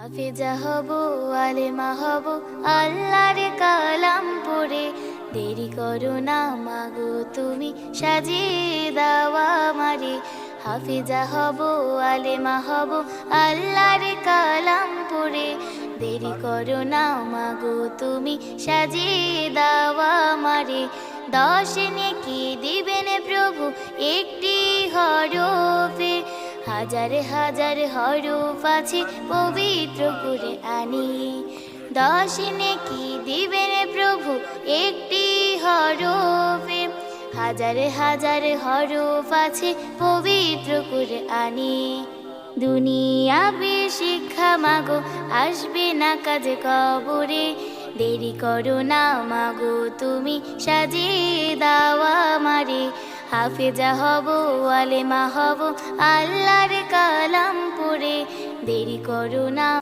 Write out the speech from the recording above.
হাফেজা হব, আলেমা হব, আল্লাহর কালাম পড়ে। দেরি করো না মাগো তুমি, সাজিয়ে দাও আমারে। হাফেজা হব, আলেমা হব, আল্লাহর কালাম পড়ে। দেরি করো না মাগো তুমি, সাজিয়ে দাও আমারে। 10 নেকি দিবেন প্রভু একটি হরফে, হাজার হাজার হরফ আছে পবিত্র কুরআনে। 10 নেকি দিবেন প্রভু একটি হরফে, হাজার হাজার হরফ আছে পবিত্র কুরআনে। দুনিয়াবি শিক্ষা মাগো আসবে না কাজে কবরে। দেরি করো না মাগো তুমি, সাজিয়ে দাও আমারে। হাফেজা হব, আলেমা হব, আল্লাহর কালাম পড়ে। দেরি করো না।